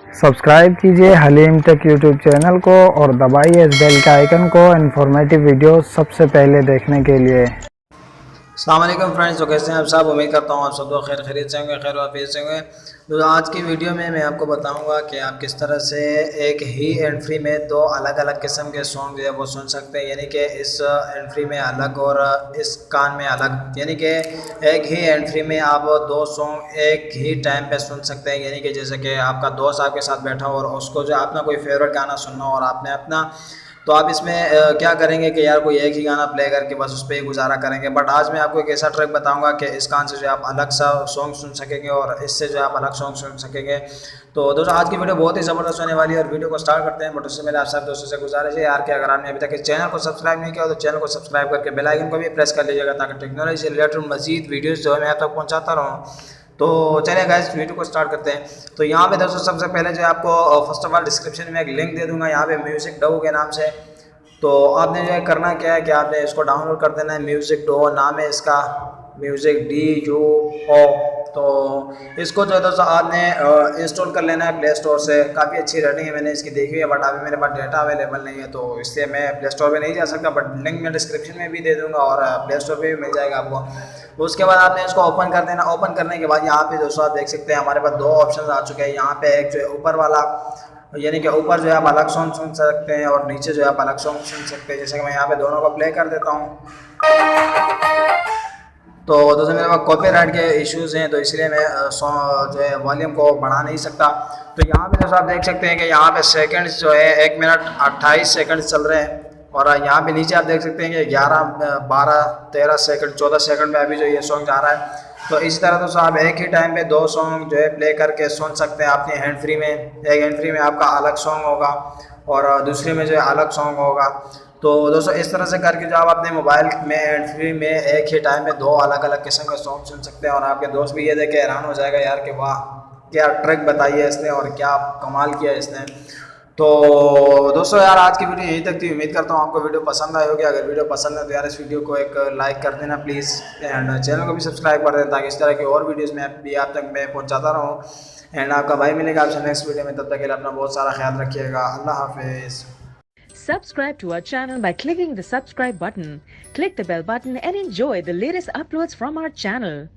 Subscribe कीजिए haleem take YouTube channel को और दबाइए इस बेल के आइकन को इन्फॉर्मेटिव वीडियो सबसे पहले देखने के लिए। अस्सलाम वालेकुम फ्रेंड्स, तो कैसे हैं आप सब। उम्मीद करता हूँ आप सब लोग खैर खैरियत से होंगे, खैर वाफियत से होंगे। तो आज की वीडियो में मैं आपको बताऊंगा कि आप किस तरह से एक ही एंड फ्री में दो अलग अलग किस्म के सॉन्ग जो है वो सुन सकते हैं, यानी कि इस एंड फ्री में अलग और इस कान में अलग, यानी कि एक ही एंड फ्री में आप दो सॉन्ग एक ही टाइम पे सुन सकते हैं। यानी कि जैसे कि आपका दोस्त आपके साथ बैठा हो और उसको जो अपना कोई फेवरेट गाना सुनना हो और आपने अपना, तो आप इसमें क्या करेंगे कि यार कोई एक ही गाना प्ले करके बस उस पर ही गुजारा करेंगे। बट आज मैं आपको एक ऐसा ट्रैक बताऊंगा कि इस कान से जो आप अलग सा सॉन्ग सुन सकेंगे और इससे जो आप अलग सॉन्ग सुन सकेंगे। तो दोस्तों आज की वीडियो बहुत ही ज़बरदस्त होने वाली है और वीडियो को स्टार्ट करते हैं। बट उससे पहले आप सब दोस्तों से गुजारिश है यार कि अगर आपने अभी तक इस चैनल को सब्सक्राइब नहीं किया तो चैनल को सब्सक्राइब करके बेल आइकन को भी प्रेस कर लीजिएगा, ताकि टेक्नोलॉजी से रिलेटेड मजीद वीडियोज़ जो है मैं आप तक पहुँचाता रहूँ। तो चलिए गाइस वीडियो को स्टार्ट करते हैं। तो यहाँ पे दोस्तों सबसे पहले जो है आपको फर्स्ट ऑफ ऑल डिस्क्रिप्शन में एक लिंक दे दूंगा, यहाँ पे म्यूजिक डो के नाम से। तो आपने जो है करना क्या है कि आपने इसको डाउनलोड कर देना है। म्यूजिक डो नाम है इसका, म्यूजिक DUO। तो इसको जो है दोस्तों आपने इंस्टॉल कर लेना है प्ले स्टोर से। काफ़ी अच्छी रेटिंग है, मैंने इसकी देखी है, बट अभी मेरे पास डेटा अवेलेबल नहीं है तो इसलिए मैं प्ले स्टोर पे नहीं जा सकता। बट लिंक मैं डिस्क्रिप्शन में भी दे दूंगा और प्ले स्टोर पे भी मिल जाएगा आपको। उसके बाद आपने इसको ओपन कर देना। ओपन करने के बाद यहाँ पे दोस्तों आप देख सकते हैं हमारे पास दो ऑप्शन आ चुके हैं। यहाँ पे एक जो है ऊपर वाला, यानी कि ऊपर जो है आप अलग सॉन्ग सुन सकते हैं और नीचे जो है आप अलग सॉन्ग सुन सकते हैं। जैसे कि मैं यहाँ पे दोनों को प्ले कर देता हूँ। तो दोस्तों मेरे पास कॉपीराइट के इश्यूज़ हैं तो इसलिए मैं जो है वॉल्यूम को बढ़ा नहीं सकता। तो यहाँ पे दोस्तों आप देख सकते हैं कि यहाँ पे सेकंड्स जो है 1 मिनट 28 सेकंड चल रहे हैं। और यहाँ पे नीचे आप देख सकते हैं कि 11, 12, 13 सेकंड, 14 सेकंड में अभी जो ये सॉन्ग जा रहा है। तो इसी तरह दोस्तों आप एक ही टाइम पे दो सॉन्ग जो है प्ले करके सुन सकते हैं अपने हैंड फ्री में। एक हैंड फ्री में आपका अलग सॉन्ग होगा और दूसरे में जो है अलग सॉन्ग होगा। तो दोस्तों इस तरह से करके जो आप अपने मोबाइल में हैंड फ्री में एक ही टाइम में दो अलग अलग किस्म के सॉन्ग सुन सकते हैं। और आपके दोस्त भी ये देख के हैरान हो जाएगा यार कि वाह क्या ट्रैक बताई है इसने और क्या कमाल किया इसने। तो दोस्तों यार आज की वीडियो यहीं तक थी। उम्मीद करता हूँ आपको वीडियो पसंद आई होगी। अगर वीडियो पसंद है तो यार इस वीडियो को एक लाइक कर देना प्लीज़, एंड चैनल को भी सब्सक्राइब कर देना, ताकि इस तरह की और वीडियोज़ में भी आप तक मैं पहुँचाता रहूँ। एंड आपका भाई मिलेगा आपसे नेक्स्ट वीडियो में, तब तक के लिए अपना बहुत सारा ख्याल रखिएगा। अल्लाह हाफिज़। Subscribe to our channel by clicking the subscribe button. Click the bell button and enjoy the latest uploads from our channel.